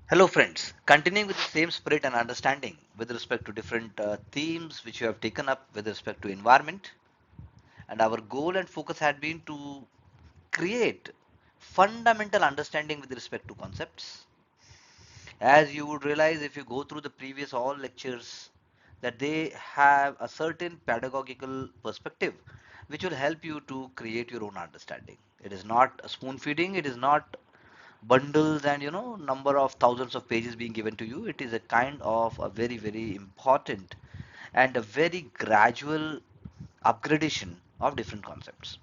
Hello friends, continuing with the same spirit and understanding with respect to different themes which you have taken up with respect to environment, and our goal and focus had been to create fundamental understanding with respect to concepts. As you would realize if you go through the previous all lectures that they have a certain pedagogical perspective which will help you to create your own understanding. It is not a spoon feeding, it is not bundles and number of thousands of pages being given to you. It is a kind of a very important and a very gradual upgradation of different concepts.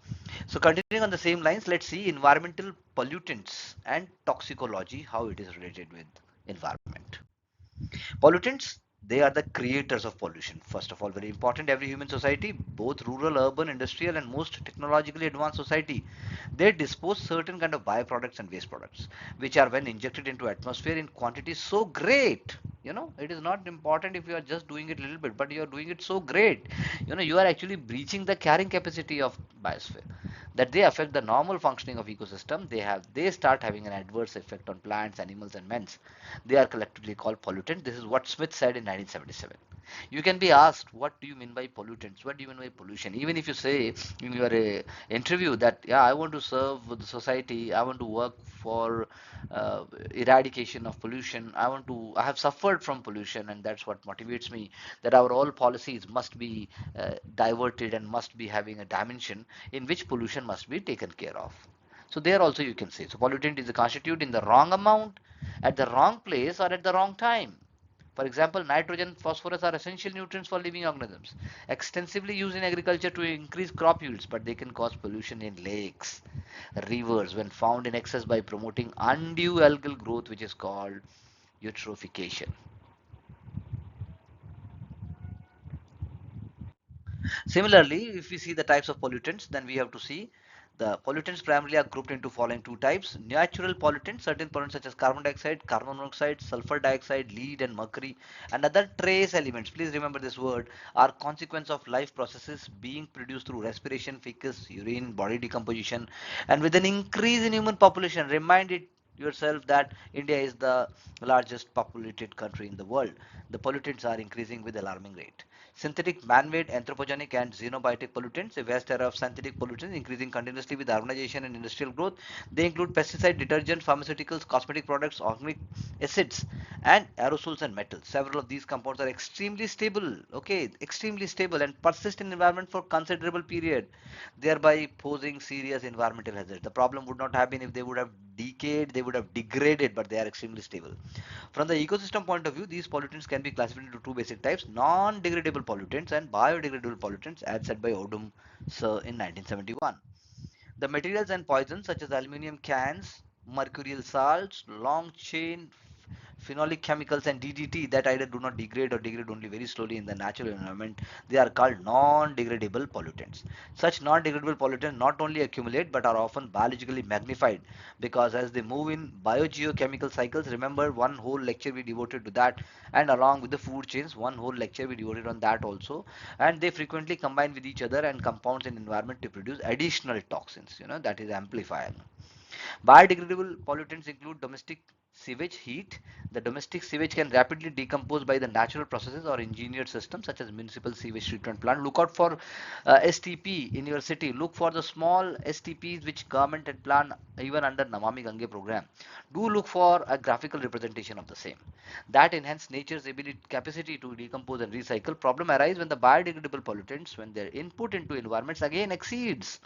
So continuing on the same lines, let's see environmental pollutants and toxicology, how it is related with environment. Pollutants, they are the creators of pollution. First of all, very important, every human society, both rural, urban, industrial, and most technologically advanced society, they dispose certain kind of byproducts and waste products, which are when injected into atmosphere in quantity so great. It is not important if you are just doing it a little bit, but you are doing it so great. You are actually breaching the carrying capacity of biosphere that they affect the normal functioning of ecosystem. They start having an adverse effect on plants, animals, and men. They are collectively called pollutants. This is what Smith said in 1977. You can be asked, what do you mean by pollutants? What do you mean by pollution? Even if you say in your interview that, yeah, I want to serve the society, I want to work for eradication of pollution, I have suffered from pollution, and that's what motivates me, that our all policies must be diverted and must be having a dimension in which pollution must be taken care of. So there also you can say, so pollutant is a constitute in the wrong amount, at the wrong place, or at the wrong time. For example, nitrogen and phosphorus are essential nutrients for living organisms, extensively used in agriculture to increase crop yields, but they can cause pollution in lakes, rivers when found in excess by promoting undue algal growth, which is called eutrophication. Similarly, if we see the types of pollutants, then we have to see the pollutants primarily are grouped into following two types. Natural pollutants, certain pollutants such as carbon dioxide, carbon monoxide, sulfur dioxide, lead and mercury, and other trace elements, please remember this word, are consequence of life processes being produced through respiration, feces, urine, body decomposition, and with an increase in human population, remind it yourself that India is the largest populated country in the world. The pollutants are increasing with alarming rate. Synthetic, man-made, anthropogenic and xenobiotic pollutants, a vast era of synthetic pollutants increasing continuously with urbanization and industrial growth. They include pesticide, detergent, pharmaceuticals, cosmetic products, organic acids, and aerosols and metals. Several of these compounds are extremely stable, okay, extremely stable and persist in environment for considerable period, thereby posing serious environmental hazards. The problem would not have been if they would have decayed, they would have degraded, but they are extremely stable. From the ecosystem point of view, these pollutants can be classified into two basic types, non-degradable pollutants and biodegradable pollutants, as said by Odum Sir in 1971. The materials and poisons such as aluminum cans, mercurial salts, long chain phenolic chemicals and DDT that either do not degrade or degrade only very slowly in the natural environment, they are called non-degradable pollutants. Such non-degradable pollutants not only accumulate but are often biologically magnified because as they move in biogeochemical cycles, remember one whole lecture we devoted to that, and along with the food chains, one whole lecture we devoted on that also, and they frequently combine with each other and compounds in environment to produce additional toxins, that is amplifying. Biodegradable pollutants include domestic sewage heat. The domestic sewage can rapidly decompose by the natural processes or engineered systems such as municipal sewage treatment plant. Look out for STP in your city. Look for the small STPs which government had planned even under Namami Gange program. Do look for a graphical representation of the same. That enhance nature's ability capacity to decompose and recycle. Problem arise when the biodegradable pollutants, when their input into environments again exceeds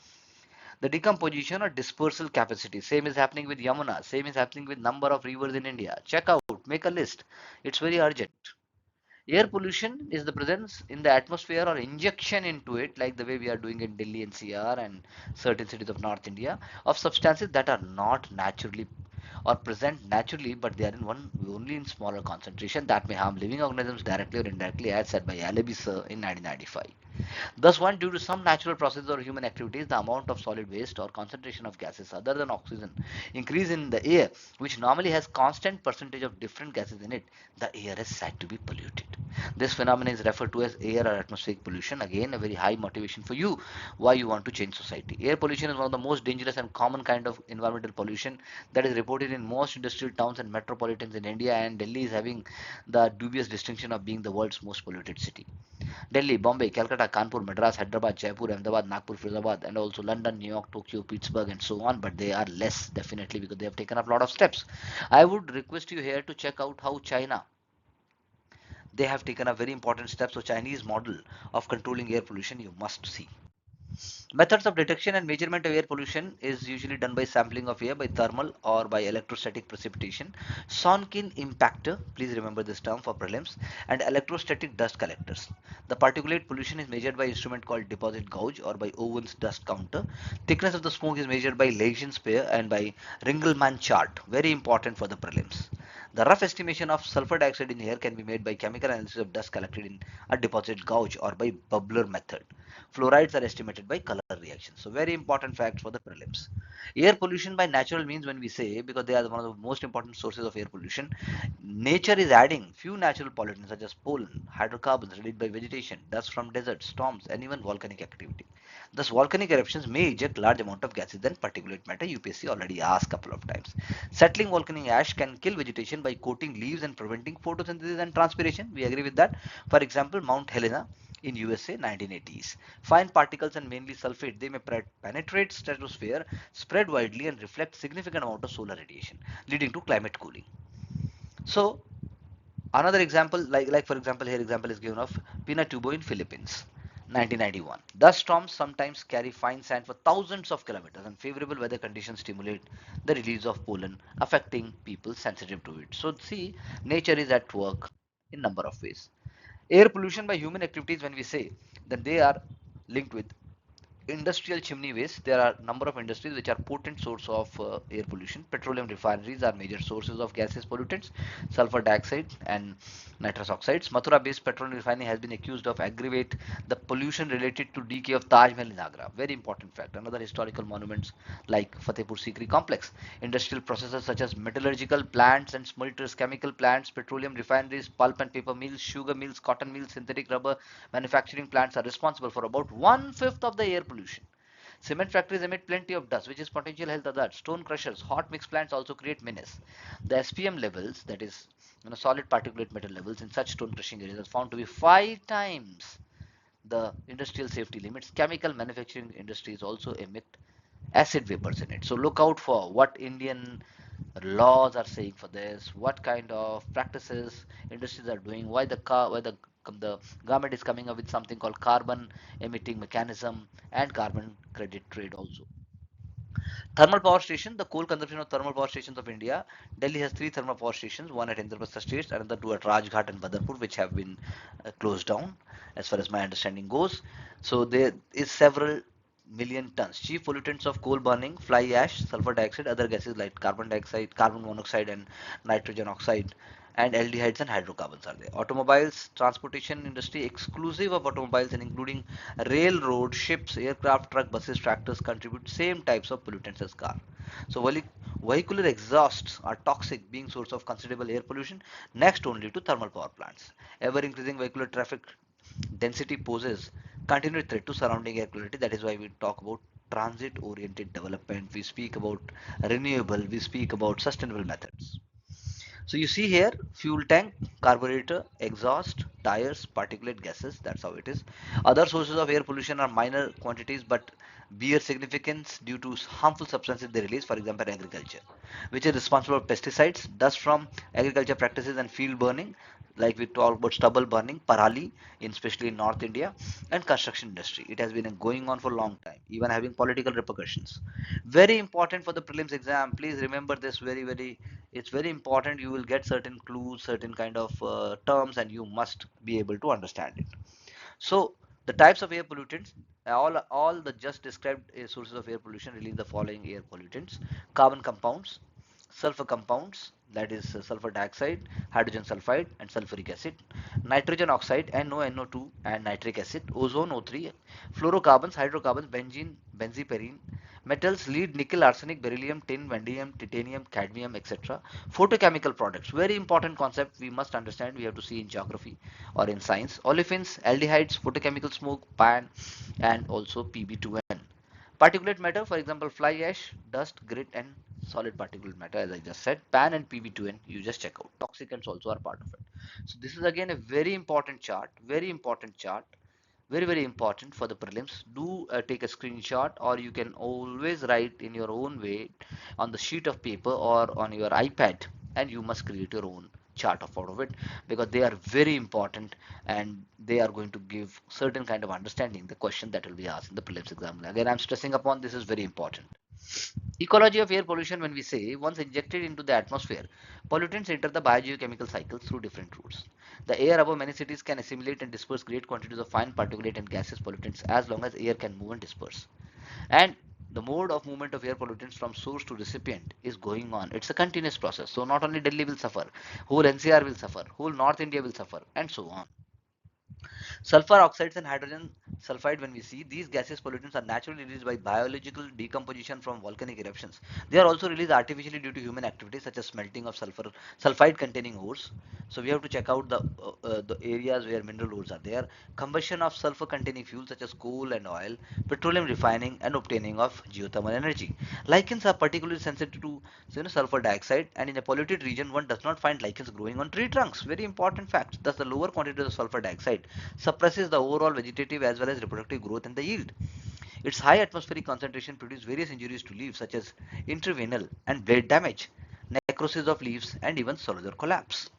the decomposition or dispersal capacity. Same is happening with Yamuna. Same is happening with number of rivers in India. Check out, make a list. It's very urgent. Air pollution is the presence in the atmosphere or injection into it, like the way we are doing in Delhi NCR and certain cities of North India, of substances that are not naturally or present naturally, but they are in one only in smaller concentration that may harm living organisms directly or indirectly, as said by Alabi sir in 1995. Thus, one, due to some natural processes or human activities, the amount of solid waste or concentration of gases other than oxygen increase in the air, which normally has constant percentage of different gases in it, the air is said to be polluted. This phenomenon is referred to as air or atmospheric pollution. Again, a very high motivation for you why you want to change society. Air pollution is one of the most dangerous and common kind of environmental pollution that is reported in most industrial towns and metropolitans in India, and Delhi is having the dubious distinction of being the world's most polluted city. Delhi, Bombay, Calcutta, Kanpur, Madras, Hyderabad, Jaipur, Ahmedabad, Nagpur, Firozabad, and also London, New York, Tokyo, Pittsburgh, and so on. But they are less definitely because they have taken up a lot of steps. I would request you here to check out how China, they have taken a very important steps. So Chinese model of controlling air pollution you must see. Methods of detection and measurement of air pollution is usually done by sampling of air by thermal or by electrostatic precipitation. Sonkin impactor, please remember this term for prelims, and electrostatic dust collectors. The particulate pollution is measured by instrument called deposit gauge or by Owen's dust counter. Thickness of the smoke is measured by Lejeune spear and by Ringelmann chart, very important for the prelims. The rough estimation of sulfur dioxide in air can be made by chemical analysis of dust collected in a deposit gauge or by bubbler method. Fluorides are estimated by color reaction. So very important facts for the prelims. Air pollution by natural means, when we say, because they are one of the most important sources of air pollution, nature is adding few natural pollutants such as pollen, hydrocarbons released by vegetation, dust from deserts, storms, and even volcanic activity. Thus, volcanic eruptions may eject large amount of gases than particulate matter. UPSC already asked a couple of times. Settling volcanic ash can kill vegetation by coating leaves and preventing photosynthesis and transpiration. We agree with that. For example, Mount Helena in USA 1980s. Fine particles and mainly sulfate, they may penetrate stratosphere, spread widely and reflect significant amount of solar radiation, leading to climate cooling. So another example, like for example, here example is given of Pinatubo in Philippines. 1991. Dust storms sometimes carry fine sand for thousands of kilometers, and favorable weather conditions stimulate the release of pollen, affecting people sensitive to it. So, see, nature is at work in number of ways. Air pollution by human activities, when we say, then they are linked with industrial chimney waste. There are number of industries which are potent source of air pollution. Petroleum refineries are major sources of gaseous pollutants, sulfur dioxide and nitrous oxides. Mathura based petroleum refining has been accused of aggravate the pollution related to decay of Taj Mahal in Agra. Very important fact. Another historical monuments like Fatehpur Sikri complex. Industrial processes such as metallurgical plants and smelters, chemical plants, petroleum refineries, pulp and paper mills, sugar mills, cotton mills, synthetic rubber manufacturing plants are responsible for about one-fifth of the air pollution. Cement factories emit plenty of dust, which is potential health hazard. Stone crushers, hot mix plants also create menace. The SPM levels, that is, solid particulate matter levels in such stone crushing areas, are found to be 5 times the industrial safety limits. Chemical manufacturing industries also emit acid vapors in it. So look out for what Indian laws are saying for this, what kind of practices industries are doing, why the government is coming up with something called carbon emitting mechanism and carbon credit trade also. Thermal power station, the coal consumption of thermal power stations of India. Delhi has three thermal power stations, one at Indraprastha States, another two at Rajghat and Badarpur, which have been closed down, as far as my understanding goes. So there is several million tons. Chief pollutants of coal burning, fly ash, sulfur dioxide, other gases like carbon dioxide, carbon monoxide, and nitrogen oxide, and aldehydes and hydrocarbons are there. Automobiles, transportation industry exclusive of automobiles and including railroad, ships, aircraft, truck, buses, tractors contribute same types of pollutants as car. So vehicular exhausts are toxic, being source of considerable air pollution, next only to thermal power plants. Ever increasing vehicular traffic density poses continued threat to surrounding air quality. That is why we talk about transit oriented development, we speak about renewable, we speak about sustainable methods. So you see here fuel tank, carburetor, exhaust, tires, particulate gases. That's how it is. Other sources of air pollution are minor quantities but bear significance due to harmful substances they release. For example, agriculture, which is responsible for pesticides, dust from agriculture practices and field burning, like we talk about stubble burning, parali, in especially in North India, and construction industry. It has been going on for a long time, even having political repercussions. Very important for the prelims exam. Please remember this very. It's very important. You will get certain clues, certain kind of terms, and you must be able to understand it. So the types of air pollutants, all the just described sources of air pollution release the following air pollutants: carbon compounds, sulfur compounds, that is sulfur dioxide, hydrogen sulfide, and sulfuric acid, nitrogen oxide, NO2, and nitric acid, ozone O3, fluorocarbons, hydrocarbons, benzene, benzyperine, metals, lead, nickel, arsenic, beryllium, tin, vanadium, titanium, cadmium, etc. Photochemical products, very important concept we must understand, we have to see in geography or in science. Olefins, aldehydes, photochemical smoke, pan, and also Pb2N. Particulate matter, for example, fly ash, dust, grit, and solid particulate matter, as I just said. PAN and Pb2N, you just check out. Toxicants also are part of it. So this is again a very important chart, very important for the prelims. Do take a screenshot, or you can always write in your own way on the sheet of paper or on your iPad, and you must create your own chart of out of it, because they are very important and they are going to give certain kind of understanding the question that will be asked in the prelims exam. Again, I'm stressing upon this is very important. Ecology of air pollution, when we say once injected into the atmosphere, pollutants enter the biogeochemical cycle through different routes. The air above many cities can assimilate and disperse great quantities of fine particulate and gaseous pollutants as long as air can move and disperse. And the mode of movement of air pollutants from source to recipient is going on. It's a continuous process. So not only Delhi will suffer, whole NCR will suffer, whole North India will suffer, and so on. Sulfur oxides and hydrogen sulfide, when we see these gaseous pollutants are naturally released by biological decomposition from volcanic eruptions. They are also released artificially due to human activities such as smelting of sulfide containing ores. So we have to check out the areas where mineral ores are there. Combustion of sulfur containing fuels such as coal and oil, petroleum refining, and obtaining of geothermal energy. Lichens are particularly sensitive to sulfur dioxide, and in a polluted region one does not find lichens growing on tree trunks. Very important fact. Thus the lower quantity of sulfur dioxide suppresses the overall vegetative as well as reproductive growth and the yield. Its high atmospheric concentration produces various injuries to leaves such as intervenal and blade damage, necrosis of leaves, and even cellular collapse.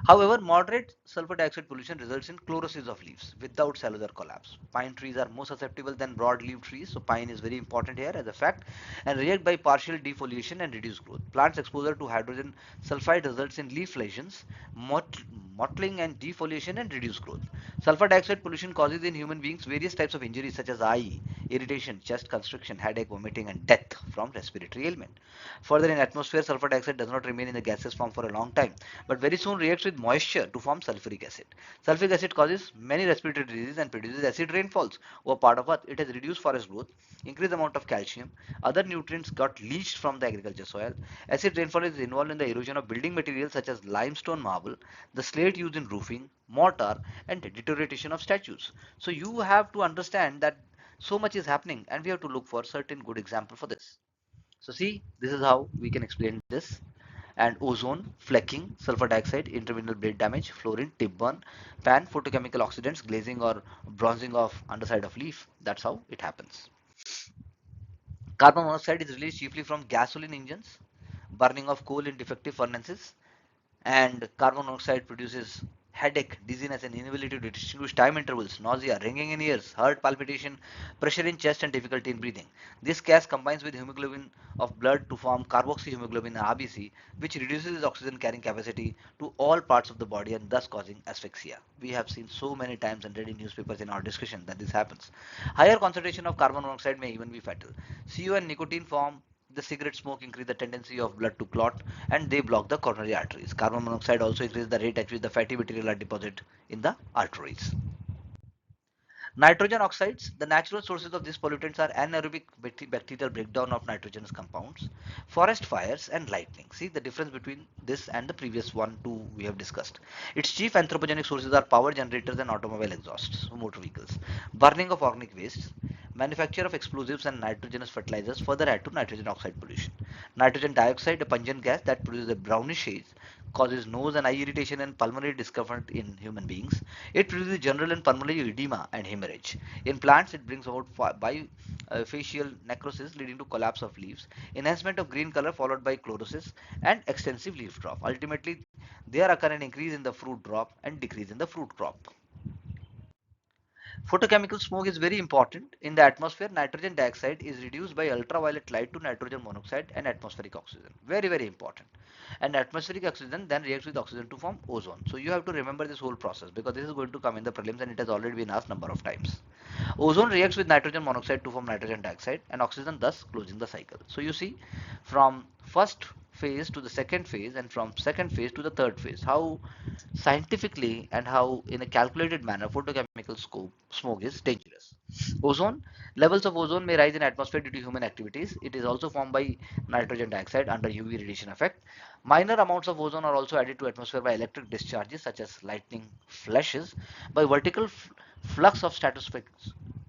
However, moderate sulfur dioxide pollution results in chlorosis of leaves without cellular collapse. Pine trees are more susceptible than broad-leaved trees, so pine is very important here as a fact, and react by partial defoliation and reduced growth. Plants exposure to hydrogen sulfide results in leaf lesions, mottling and defoliation and reduced growth. Sulfur dioxide pollution causes in human beings various types of injuries such as eye, irritation, chest constriction, headache, vomiting, and death from respiratory ailment. Further, in atmosphere, sulfur dioxide does not remain in the gaseous form for a long time, but very soon reacts with moisture to form sulfuric acid. Sulfuric acid causes many respiratory diseases and produces acid rainfalls over part of earth. It has reduced forest growth, increased amount of calcium, other nutrients got leached from the agriculture soil. Acid rainfall is involved in the erosion of building materials such as limestone marble, the slate used in roofing, mortar, and deterioration of statues. So you have to understand that so much is happening and we have to look for certain good example for this. So see, this is how we can explain this. And ozone, flecking, sulfur dioxide, intervenal blade damage, fluorine, tip burn, pan, photochemical oxidants, glazing or bronzing of underside of leaf. That's how it happens. Carbon monoxide is released chiefly from gasoline engines, burning of coal in defective furnaces, and carbon monoxide produces headache, dizziness, and inability to distinguish time intervals, nausea, ringing in ears, heart palpitation, pressure in chest, and difficulty in breathing. This gas combines with hemoglobin of blood to form carboxyhemoglobin (RBC), which reduces its oxygen carrying capacity to all parts of the body and thus causing asphyxia. We have seen so many times and read in newspapers in our discussion that this happens. Higher concentration of carbon monoxide may even be fatal. CO and nicotine form the cigarette smoke increase the tendency of blood to clot and they block the coronary arteries. Carbon monoxide also increases the rate at which the fatty material are deposited in the arteries. Nitrogen oxides, the natural sources of these pollutants are anaerobic bacterial breakdown of nitrogenous compounds, forest fires, and lightning. See the difference between this and the previous one, two we have discussed. Its chief anthropogenic sources are power generators and automobile exhausts, so motor vehicles, burning of organic wastes, manufacture of explosives and nitrogenous fertilizers further add to nitrogen oxide pollution. Nitrogen dioxide, a pungent gas that produces a brownish haze, causes nose and eye irritation and pulmonary discomfort in human beings. It produces general and pulmonary edema and hemorrhage. In plants, it brings about bifacial necrosis leading to collapse of leaves, enhancement of green color followed by chlorosis, and extensive leaf drop. Ultimately, there occur an increase in the fruit drop and decrease in the fruit crop. Photochemical smoke is very important. In the atmosphere, nitrogen dioxide is reduced by ultraviolet light to nitrogen monoxide and atmospheric oxygen. Very, very important. And atmospheric oxygen then reacts with oxygen to form ozone. So you have to remember this whole process because this is going to come in the prelims and it has already been asked number of times. Ozone reacts with nitrogen monoxide to form nitrogen dioxide and oxygen, thus closing the cycle. So you see, from first phase to the second phase and from second phase to the third phase, how scientifically and how in a calculated manner photochemical smoke is dangerous. Ozone levels of ozone may rise in atmosphere due to human activities. It is also formed by nitrogen dioxide under UV radiation effect. Minor amounts of ozone are also added to atmosphere by electric discharges such as lightning flashes, by vertical flux of stratospheric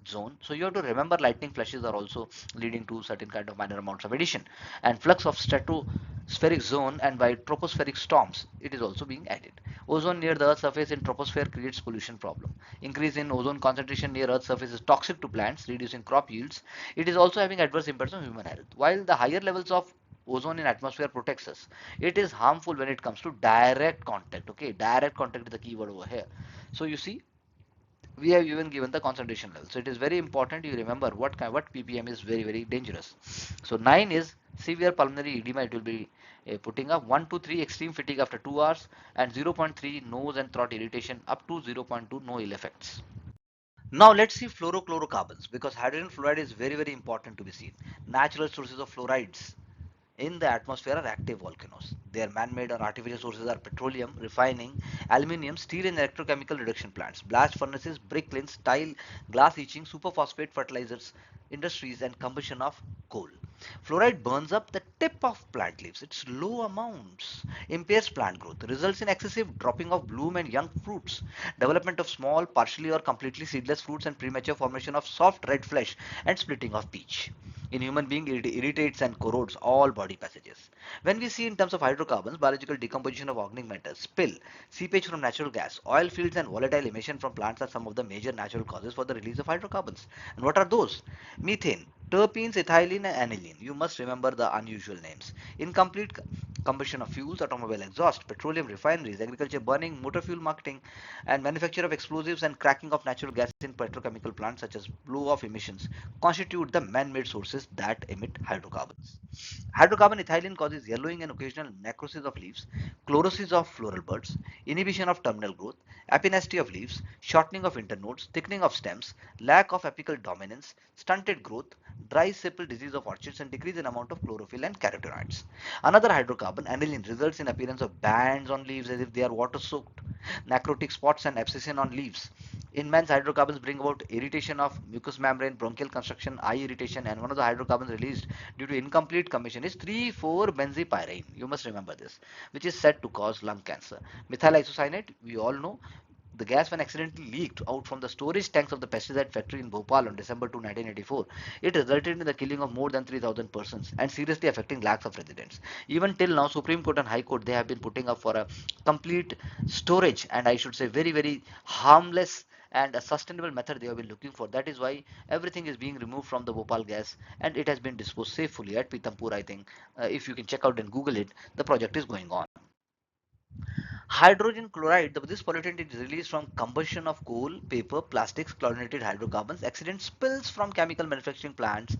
zone. So you have to remember lightning flashes are also leading to certain kind of minor amounts of addition, and flux of stratospheric zone and by tropospheric storms it is also being added. Ozone near the earth's surface in troposphere creates pollution problem. Increase in ozone concentration near earth's surface is toxic to plants, reducing crop yields. It is also having adverse impacts on human health. While the higher levels of ozone in atmosphere protects us, it is harmful when it comes to direct contact. Okay, direct contact is the keyword over here. So you see, we have even given the concentration level. So it is very important you remember what ppm is very, very dangerous. So 9 is severe pulmonary edema. It will be putting up 1 to 3 extreme fatigue after 2 hours and 0.3 nose and throat irritation up to 0.2 no ill effects. Now let's see fluorochlorocarbons because hydrogen fluoride is very, very important to be seen. Natural sources of fluorides in the atmosphere are active volcanoes. Their man-made or artificial sources are petroleum, refining, aluminium, steel and electrochemical reduction plants, blast furnaces, brick kilns, tile, glass etching, superphosphate fertilizers, industries and combustion of coal. Fluoride burns up the tip of plant leaves. Its low amounts impairs plant growth, results in excessive dropping of bloom and young fruits, development of small, partially or completely seedless fruits and premature formation of soft red flesh and splitting of peach. In human being, it irritates and corrodes all body passages. When we see in terms of hydrocarbons, biological decomposition of organic matter, spill, seepage from natural gas, oil fields and volatile emission from plants are some of the major natural causes for the release of hydrocarbons. And what are those? Methane, terpenes, ethylene and aniline. You must remember the unusual names. Incomplete combustion of fuels, automobile exhaust, petroleum refineries, agriculture burning, motor fuel marketing, and manufacture of explosives and cracking of natural gas in petrochemical plants such as blow off emissions constitute the man-made sources that emit hydrocarbons. Hydrocarbon ethylene causes yellowing and occasional necrosis of leaves, chlorosis of floral buds, inhibition of terminal growth, apinasty of leaves, shortening of internodes, thickening of stems, lack of apical dominance, stunted growth, dry sepal disease of orchids, and decrease in amount of chlorophyll and carotenoids. Another hydrocarbon, aniline, results in appearance of bands on leaves as if they are water soaked, necrotic spots and abscission on leaves. In men's, hydrocarbons bring about irritation of mucous membrane, bronchial constriction, eye irritation, and one of the hydrocarbons released due to incomplete combustion is 3,4-benzopyrene. You must remember this, which is said to cause lung cancer. Methyl isocyanate, we all know, the gas when accidentally leaked out from the storage tanks of the pesticide factory in Bhopal on December 2, 1984. It resulted in the killing of more than 3,000 persons and seriously affecting lakhs of residents. Even till now, Supreme Court and High Court, they have been putting up for a complete storage and I should say very, very harmless and a sustainable method they have been looking for. That is why everything is being removed from the Bhopal gas and it has been disposed safely at Pitampur. I think if you can check out and Google it, the project is going on. Hydrogen chloride, this pollutant is released from combustion of coal, paper, plastics, chlorinated hydrocarbons, accident spills from chemical manufacturing plants,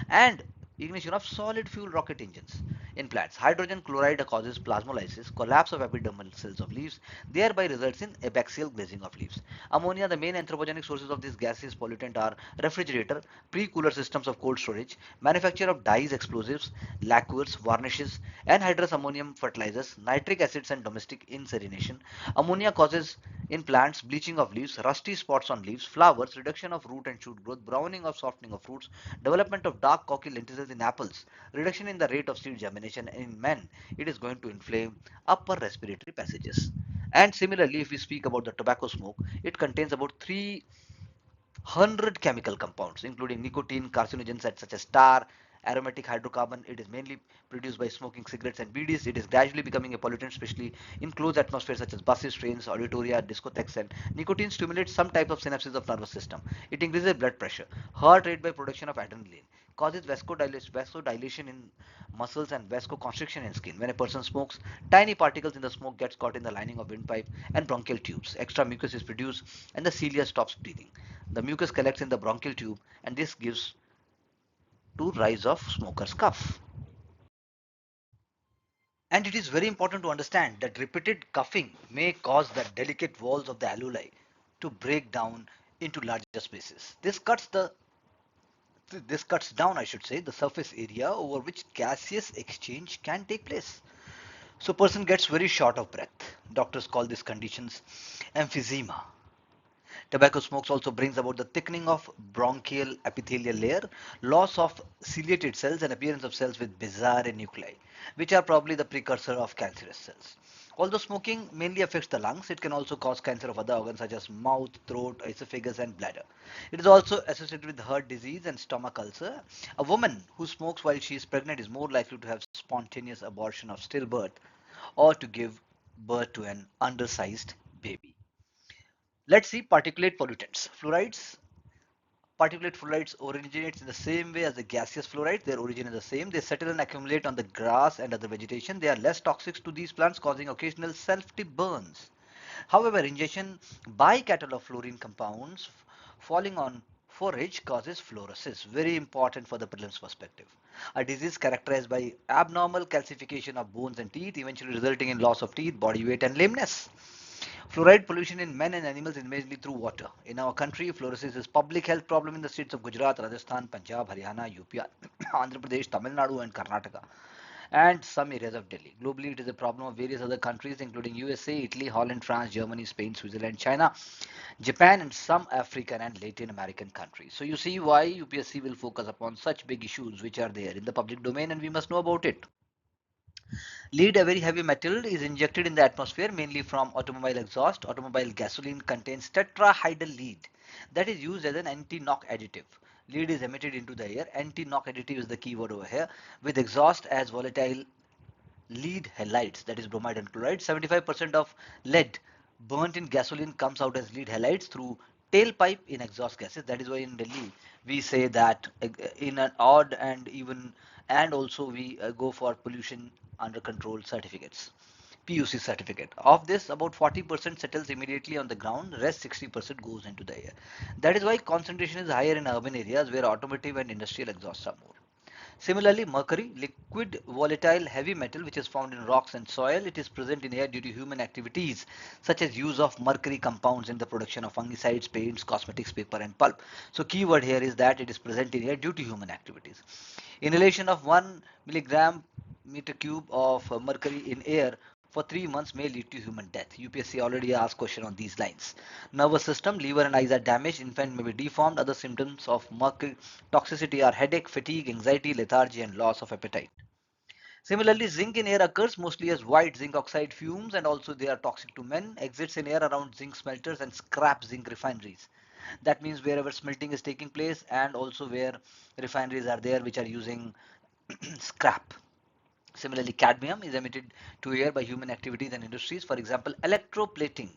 and ignition of solid fuel rocket engines in plants. Hydrogen chloride causes plasmolysis, collapse of epidermal cells of leaves, thereby results in abaxial glazing of leaves. Ammonia, the main anthropogenic sources of this gaseous pollutant are refrigerator, pre-cooler systems of cold storage, manufacture of dyes, explosives, lacquers, varnishes, anhydrous ammonium fertilizers, nitric acids and domestic incineration. Ammonia causes in plants bleaching of leaves, rusty spots on leaves, flowers, reduction of root and shoot growth, browning or softening of fruits, development of dark corky lenticels in apples, reduction in the rate of seed germination, and in men it is going to inflame upper respiratory passages. And similarly, if we speak about the tobacco smoke, it contains about 300 chemical compounds, including nicotine, carcinogens such as tar, aromatic hydrocarbon. It is mainly produced by smoking cigarettes and BDs. It is gradually becoming a pollutant, especially in closed atmospheres such as buses, trains, auditoria, discotheques, and nicotine stimulates some type of synapses of nervous system. It increases blood pressure, heart rate by production of adrenaline, causes vasodilation in muscles and vasoconstriction in skin. When a person smokes, tiny particles in the smoke gets caught in the lining of windpipe and bronchial tubes. Extra mucus is produced and the cilia stops breathing. The mucus collects in the bronchial tube and this gives to rise of smoker's cough. And it is very important to understand that repeated coughing may cause the delicate walls of the alveoli to break down into larger spaces. This cuts down, I should say, the surface area over which gaseous exchange can take place. So person gets very short of breath. Doctors call these conditions emphysema. Tobacco smokes also brings about the thickening of bronchial epithelial layer, loss of ciliated cells and appearance of cells with bizarre nuclei, which are probably the precursor of cancerous cells. Although smoking mainly affects the lungs, it can also cause cancer of other organs such as mouth, throat, esophagus and bladder. It is also associated with heart disease and stomach ulcer. A woman who smokes while she is pregnant is more likely to have spontaneous abortion of stillbirth or to give birth to an undersized baby. Let's see particulate pollutants. Particulate fluorides originates in the same way as the gaseous fluorides. Their origin is the same. They settle and accumulate on the grass and other vegetation. They are less toxic to these plants, causing occasional self-tip burns. However, ingestion by cattle of fluorine compounds falling on forage causes fluorosis. Very important for the prelims perspective. A disease characterized by abnormal calcification of bones and teeth, eventually resulting in loss of teeth, body weight, and lameness. Fluoride pollution in men and animals is mainly through water. In our country, fluorosis is public health problem in the states of Gujarat, Rajasthan, Punjab, Haryana, UP, Andhra Pradesh, Tamil Nadu, and Karnataka, and some areas of Delhi. Globally, it is a problem of various other countries, including USA, Italy, Holland, France, Germany, Spain, Switzerland, China, Japan, and some African and Latin American countries. So you see why UPSC will focus upon such big issues which are there in the public domain, and we must know about it. Lead, a very heavy metal, is injected in the atmosphere mainly from automobile exhaust. Automobile gasoline contains tetrahydral lead that is used as an anti-knock additive. Lead is emitted into the air. Anti-knock additive is the keyword over here. With exhaust as volatile lead halides, that is bromide and chloride. 75% of lead burnt in gasoline comes out as lead halides through tailpipe in exhaust gases. That is why in Delhi we say that in an odd and even, and also we go for pollution under control certificates. PUC certificate. Of this, about 40% settles immediately on the ground, rest 60% goes into the air. That is why concentration is higher in urban areas where automotive and industrial exhausts are more. Similarly, mercury, liquid volatile heavy metal which is found in rocks and soil, it is present in air due to human activities such as use of mercury compounds in the production of fungicides, paints, cosmetics, paper and pulp. So keyword here is that it is present in air due to human activities. Inhalation of 1 milligram meter cube of mercury in air for 3 months may lead to human death. UPSC already asked question on these lines. Nervous system, liver and eyes are damaged, infant may be deformed. Other symptoms of mercury toxicity are headache, fatigue, anxiety, lethargy and loss of appetite. Similarly, zinc in air occurs mostly as white zinc oxide fumes and also they are toxic to men. Exits in air around zinc smelters and scrap zinc refineries. That means wherever smelting is taking place and also where refineries are there which are using scrap. Similarly, cadmium is emitted to air by human activities and industries. For example, electroplating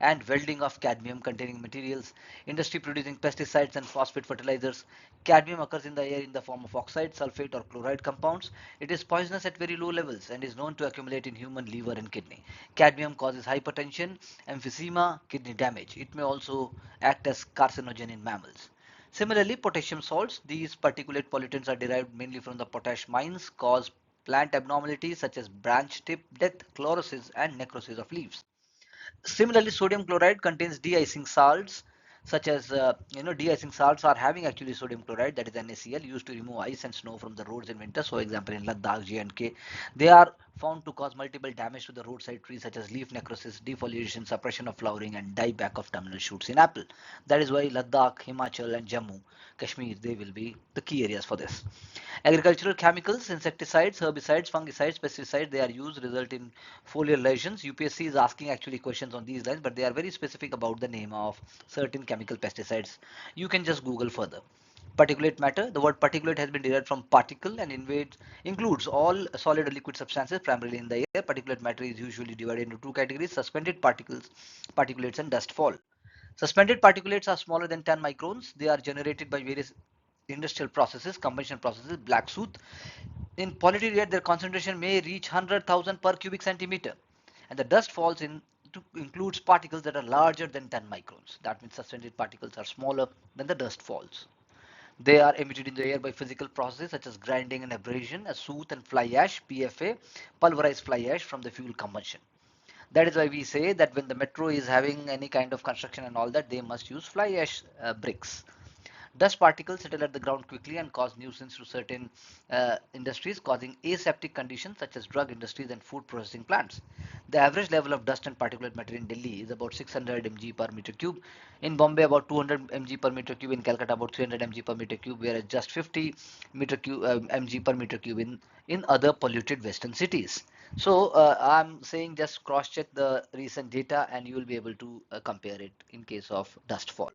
and welding of cadmium containing materials, industry producing pesticides and phosphate fertilizers. Cadmium occurs in the air in the form of oxide, sulfate or chloride compounds. It is poisonous at very low levels and is known to accumulate in human liver and kidney. Cadmium causes hypertension, emphysema, kidney damage. It may also act as carcinogen in mammals. Similarly, potassium salts, these particulate pollutants are derived mainly from the potash mines, cause plant abnormalities such as branch tip death, chlorosis and necrosis of leaves. Similarly, sodium chloride contains de-icing salts such as de-icing salts are having actually sodium chloride, that is NaCl, used to remove ice and snow from the roads in winter. So example in Ladakh, J&K, they are found to cause multiple damage to the roadside trees such as leaf necrosis, defoliation, suppression of flowering and dieback of terminal shoots in apple. That is why Ladakh, Himachal and Jammu, Kashmir, they will be the key areas for this. Agricultural chemicals, insecticides, herbicides, fungicides, pesticides, they are used, result in foliar lesions. UPSC is asking actually questions on these lines, but they are very specific about the name of certain chemical pesticides. You can just Google further. Particulate matter. The word particulate has been derived from particle and includes all solid or liquid substances primarily in the air. Particulate matter is usually divided into two categories: suspended particles, particulates, and dust fall. Suspended particulates are smaller than 10 microns. They are generated by various industrial processes, conventional processes, black soot. In polluted air, their concentration may reach 100,000 per cubic centimeter. And the dust falls includes particles that are larger than 10 microns. That means suspended particles are smaller than the dust falls. They are emitted in the air by physical processes such as grinding and abrasion, as soot and fly ash, PFA, pulverized fly ash from the fuel combustion. That is why we say that when the metro is having any kind of construction and all that, they must use fly ash bricks. Dust particles settle at the ground quickly and cause nuisance to certain industries, causing aseptic conditions such as drug industries and food processing plants. The average level of dust and particulate matter in Delhi is about 600 mg per meter cube. In Bombay, about 200 mg per meter cube. In Calcutta, about 300 mg per meter cube, whereas just 50 mg per meter cube in other polluted western cities. So I'm saying just cross check the recent data and you will be able to compare it in case of dust fall.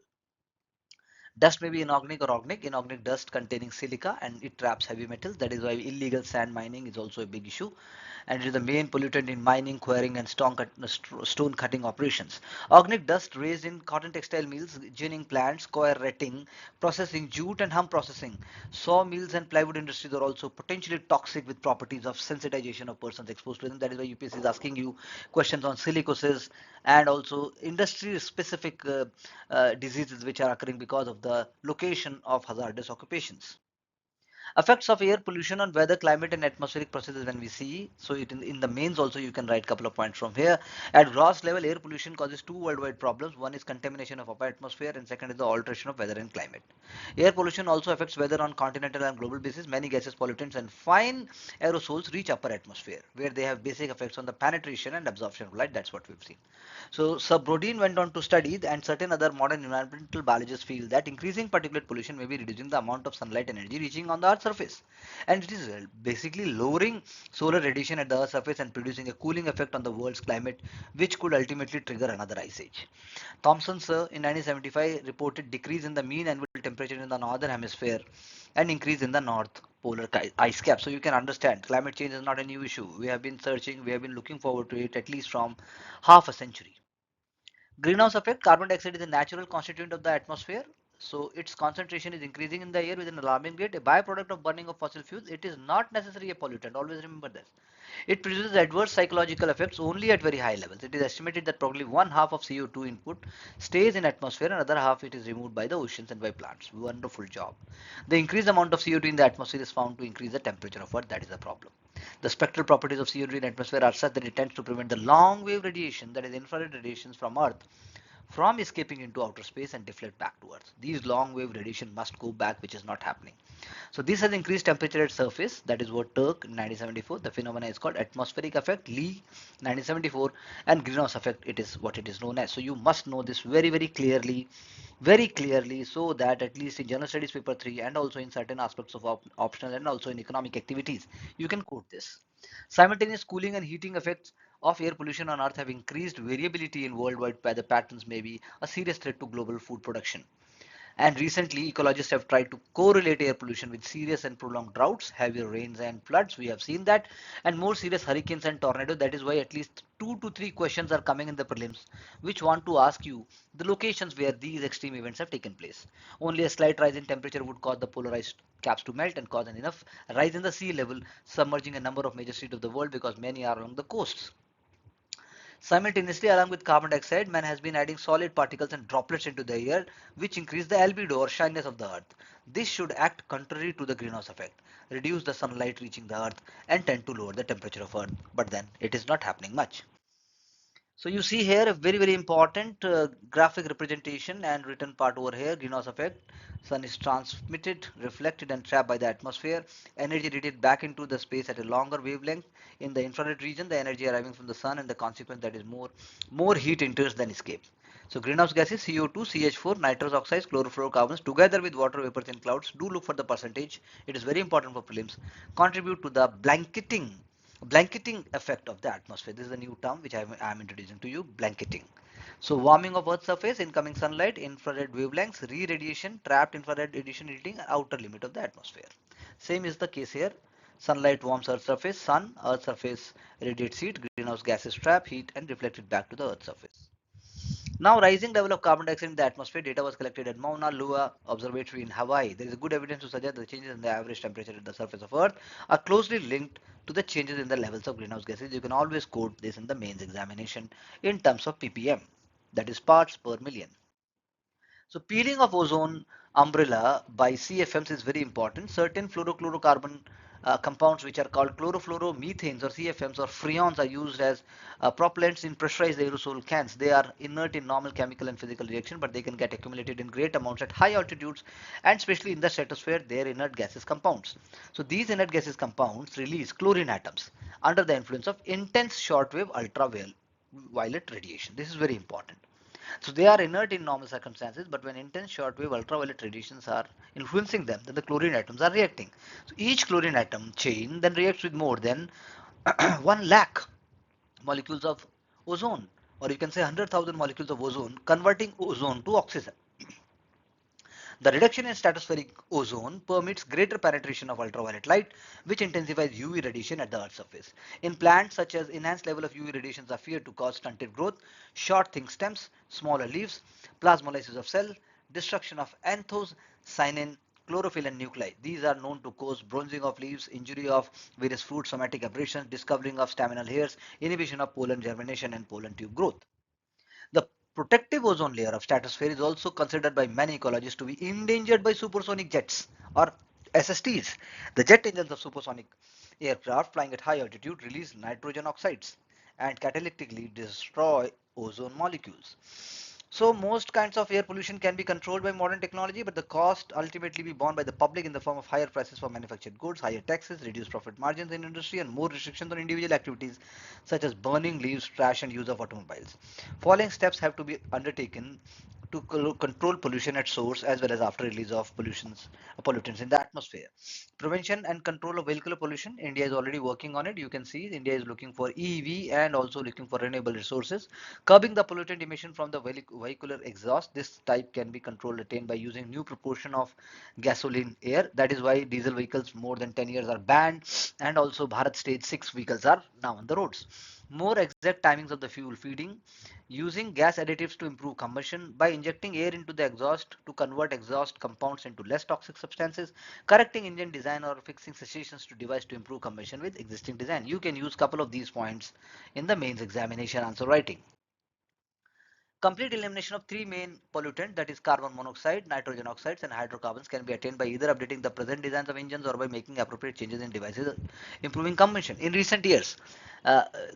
Dust may be inorganic or organic. Inorganic dust containing silica and it traps heavy metals. That is why illegal sand mining is also a big issue. And it is the main pollutant in mining, quarrying, and stone cutting operations. Organic dust raised in cotton textile mills, ginning plants, coir retting, processing, jute and hemp processing. Sawmills and plywood industries are also potentially toxic with properties of sensitization of persons exposed to them. That is why UPSC is asking you questions on silicosis and also industry specific diseases which are occurring because of the location of hazardous occupations. Effects of air pollution on weather, climate, and atmospheric processes when we see. So in the mains also you can write a couple of points from here. At gross level, air pollution causes two worldwide problems. One is contamination of upper atmosphere and second is the alteration of weather and climate. Air pollution also affects weather on continental and global basis. Many gases, pollutants, and fine aerosols reach upper atmosphere where they have basic effects on the penetration and absorption of light. That's what we've seen. So Subrodin went on to study and certain other modern environmental biologists feel that increasing particulate pollution may be reducing the amount of sunlight energy reaching on the Earth's surface. And it is basically lowering solar radiation at the Earth's surface and producing a cooling effect on the world's climate, which could ultimately trigger another ice age. Thomson, sir, in 1975 reported decrease in the mean annual temperature in the northern hemisphere and increase in the north polar ice cap. So you can understand climate change is not a new issue. We have been searching, we have been looking forward to it at least from half a century. Greenhouse effect, carbon dioxide is a natural constituent of the atmosphere. So its concentration is increasing in the air with an alarming rate. A byproduct of burning of fossil fuels, it is not necessarily a pollutant. Always remember this. It produces adverse psychological effects only at very high levels. It is estimated that probably one half of CO2 input stays in atmosphere and other half it is removed by the oceans and by plants. Wonderful job. The increased amount of CO2 in the atmosphere is found to increase the temperature of Earth. That is the problem. The spectral properties of CO2 in atmosphere are such that it tends to prevent the long wave radiation, that is infrared radiations from Earth, from escaping into outer space and deflect back to Earth. These long wave radiation must go back, which is not happening. So this has increased temperature at surface. That is what Turk in 1974. The phenomena is called atmospheric effect, Lee 1974, and greenhouse effect. It is what it is known as. So you must know this very clearly, so that at least in General Studies paper 3 and also in certain aspects of optional and also in economic activities, you can quote this. Simultaneous cooling and heating effects of air pollution on Earth have increased variability in worldwide weather patterns may be a serious threat to global food production. And recently, ecologists have tried to correlate air pollution with serious and prolonged droughts, heavier rains and floods. We have seen that, and more serious hurricanes and tornadoes. That is why at least 2 to 3 questions are coming in the prelims, which want to ask you the locations where these extreme events have taken place. Only a slight rise in temperature would cause the polarized caps to melt and cause an enough rise in the sea level, submerging a number of major cities of the world because many are along the coasts. Simultaneously, along with carbon dioxide, man has been adding solid particles and droplets into the air, which increase the albedo or shyness of the earth. This should act contrary to the greenhouse effect, reduce the sunlight reaching the earth, and tend to lower the temperature of earth. But then it is not happening much. So you see here a very important graphic representation and written part over here. Greenhouse effect. Sun is transmitted, reflected and trapped by the atmosphere. Energy radiated back into the space at a longer wavelength. In the infrared region, the energy arriving from the sun and the consequence that is more heat enters than escapes. So greenhouse gases CO2, CH4, nitrous oxides, chlorofluorocarbons together with water vapors in clouds, do look for the percentage. It is very important for prelims. Contribute to the blanketing Blanketing effect of the atmosphere. This is a new term which I am introducing to you, blanketing. So warming of Earth's surface, incoming sunlight, infrared wavelengths, re-radiation, trapped infrared radiation hitting outer limit of the atmosphere. Same is the case here. Sunlight warms Earth's surface, Earth's surface radiates heat, greenhouse gases trap heat and reflected back to the Earth's surface. Now, rising level of carbon dioxide in the atmosphere data was collected at Mauna Loa Observatory in Hawaii. There is good evidence to suggest that the changes in the average temperature at the surface of Earth are closely linked to the changes in the levels of greenhouse gases. You can always quote this in the mains examination in terms of ppm, that is parts per million. So peeling of ozone umbrella by CFMs is very important. Certain fluorochlorocarbon compounds which are called chlorofluoromethanes or CFMs or freons are used as propellants in pressurized aerosol cans. They are inert in normal chemical and physical reaction, but they can get accumulated in great amounts at high altitudes, and especially in the stratosphere they are inert gases compounds. So these inert gases compounds release chlorine atoms under the influence of intense shortwave ultraviolet radiation. This is very important. So they are inert in normal circumstances, but when intense shortwave ultraviolet radiations are influencing them, then the chlorine atoms are reacting. So each chlorine atom chain then reacts with more than 1 lakh molecules of ozone, or you can say 100,000 molecules of ozone, converting ozone to oxygen. The reduction in stratospheric ozone permits greater penetration of ultraviolet light, which intensifies UV radiation at the Earth's surface. In plants such as enhanced level of UV radiations are feared to cause stunted growth, short thin stems, smaller leaves, plasmolysis of cell, destruction of anthos, cyanin, chlorophyll and nuclei. These are known to cause bronzing of leaves, injury of various fruit, somatic aberrations, discovering of staminal hairs, inhibition of pollen germination and pollen tube growth. The protective ozone layer of stratosphere is also considered by many ecologists to be endangered by supersonic jets or SSTs. The jet engines of supersonic aircraft flying at high altitude release nitrogen oxides and catalytically destroy ozone molecules. So most kinds of air pollution can be controlled by modern technology, but the cost ultimately be borne by the public in the form of higher prices for manufactured goods, higher taxes, reduced profit margins in industry, and more restrictions on individual activities such as burning leaves, trash, and use of automobiles. Following steps have to be undertaken to control pollution at source as well as after release of pollutants in the atmosphere. Prevention and control of vehicular pollution. India is already working on it. You can see India is looking for EV and also looking for renewable resources. Curbing the pollutant emission from the vehicular exhaust. This type can be controlled attained by using new proportion of gasoline air. That is why diesel vehicles more than 10 years are banned, and also Bharat stage 6 vehicles are now on the roads. More exact timings of the fuel feeding, using gas additives to improve combustion by injecting air into the exhaust to convert exhaust compounds into less toxic substances, correcting engine design or fixing suggestions to device to improve combustion with existing design. You can use couple of these points in the mains examination answer writing. Complete elimination of three main pollutants, that is carbon monoxide, nitrogen oxides and hydrocarbons, can be attained by either updating the present designs of engines or by making appropriate changes in devices improving combustion. In recent years,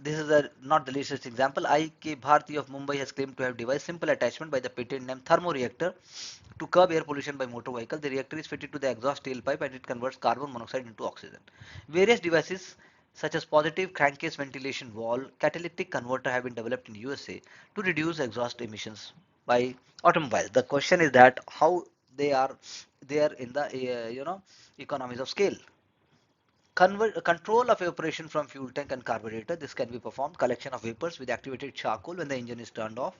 this is not the latest example. IK Bharti of Mumbai has claimed to have devised simple attachment by the patent name thermoreactor to curb air pollution by motor vehicle. The reactor is fitted to the exhaust tailpipe and it converts carbon monoxide into oxygen. Various devices such as positive crankcase ventilation valve catalytic converter have been developed in USA to reduce exhaust emissions by automobiles. The question is that how they are there in the economies of scale. Control of evaporation from fuel tank and carburetor. This can be performed. Collection of vapors with activated charcoal when the engine is turned off.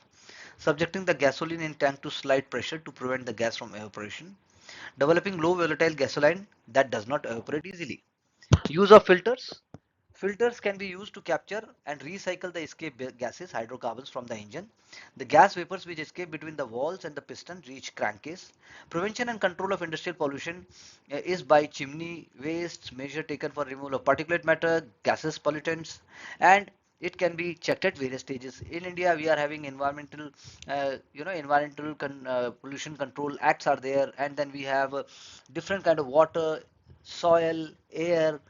Subjecting the gasoline in tank to slight pressure to prevent the gas from evaporation. Developing low volatile gasoline that does not evaporate easily. Use of filters. Filters can be used to capture and recycle the escape gases, hydrocarbons from the engine. The gas vapors which escape between the walls and the piston reach crankcase. Prevention and control of industrial pollution is by chimney waste, measure taken for removal of particulate matter, gases, pollutants, and it can be checked at various stages. In India, we are having environmental pollution control acts are there, and then we have different kind of water, soil, air,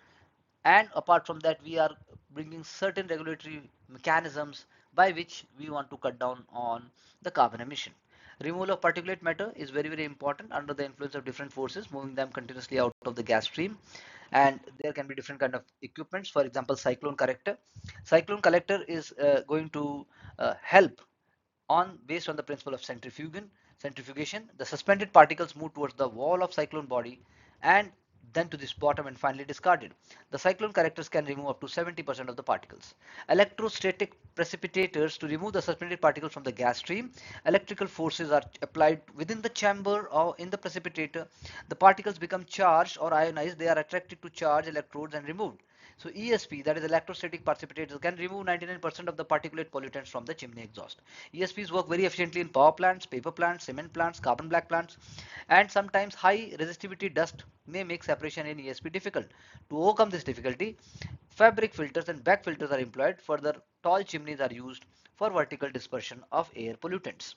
and apart from that we are bringing certain regulatory mechanisms by which we want to cut down on the carbon emission. Removal of particulate matter is very important under the influence of different forces moving them continuously out of the gas stream, and there can be different kind of equipments, for example cyclone collector. Cyclone collector is going to help on based on the principle of centrifugation. The suspended particles move towards the wall of cyclone body, and then to this bottom and finally discarded. The cyclone correctors can remove up to 70% of the particles. Electrostatic precipitators to remove the suspended particles from the gas stream. Electrical forces are applied within the chamber or in the precipitator. The particles become charged or ionized. They are attracted to charge electrodes and removed. So ESP, that is electrostatic precipitators, can remove 99% of the particulate pollutants from the chimney exhaust. ESPs work very efficiently in power plants, paper plants, cement plants, carbon black plants, and sometimes high resistivity dust may make separation in ESP difficult. To overcome this difficulty, fabric filters and back filters are employed. Further, tall chimneys are used for vertical dispersion of air pollutants.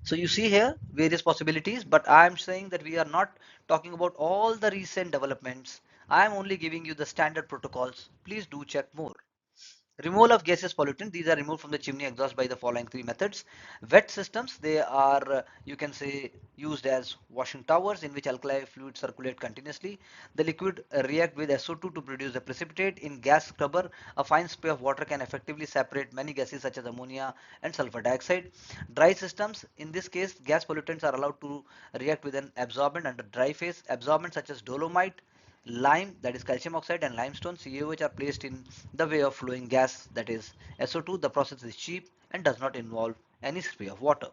So you see here various possibilities, but I am saying that we are not talking about all the recent developments. I am only giving you the standard protocols. Please do check more. Removal of gaseous pollutant, these are removed from the chimney exhaust by the following three methods. Wet systems, they are you can say used as washing towers in which alkali fluids circulate continuously. The liquid react with SO2 to produce a precipitate. In gas scrubber, a fine spray of water can effectively separate many gases such as ammonia and sulfur dioxide. Dry systems, in this case gas pollutants are allowed to react with an absorbent under dry phase. Absorbents such as dolomite, lime, that is calcium oxide, and limestone CaOH are placed in the way of flowing gas, that is SO2. The process is cheap and does not involve any spray of water.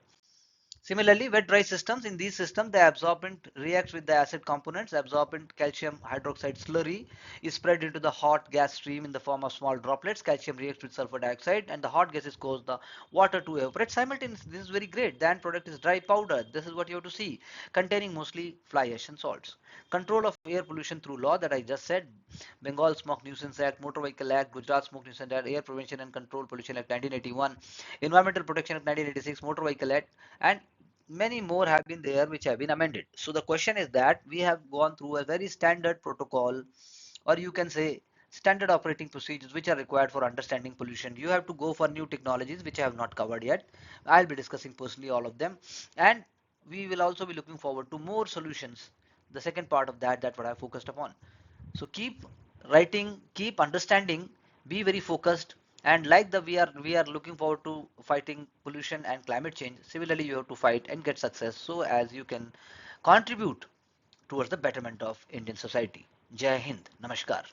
Similarly, wet dry systems, in these systems the absorbent reacts with the acid components. Absorbent calcium hydroxide slurry is spread into the hot gas stream in the form of small droplets. Calcium reacts with sulfur dioxide and the hot gases cause the water to evaporate simultaneously. This is very great. The end product is dry powder. This is what you have to see, containing mostly fly ash and salts. Control of air pollution through law, that I just said. Bengal Smoke Nuisance Act, Motor Vehicle Act, Gujarat Smoke Nuisance Act, Air Prevention and Control Pollution Act 1981, Environmental Protection Act 1986, Motor Vehicle Act, and many more have been there which have been amended. So the question is that we have gone through a very standard protocol, or you can say standard operating procedures which are required for understanding pollution. You have to go for new technologies which I have not covered yet. I'll be discussing personally all of them, and we will also be looking forward to more solutions. The second part of that, that's what I focused upon. So keep writing, keep understanding, be very focused, and like the we are looking forward to fighting pollution and climate change. Similarly, you have to fight and get success so as you can contribute towards the betterment of Indian society. Jai Hind. Namaskar.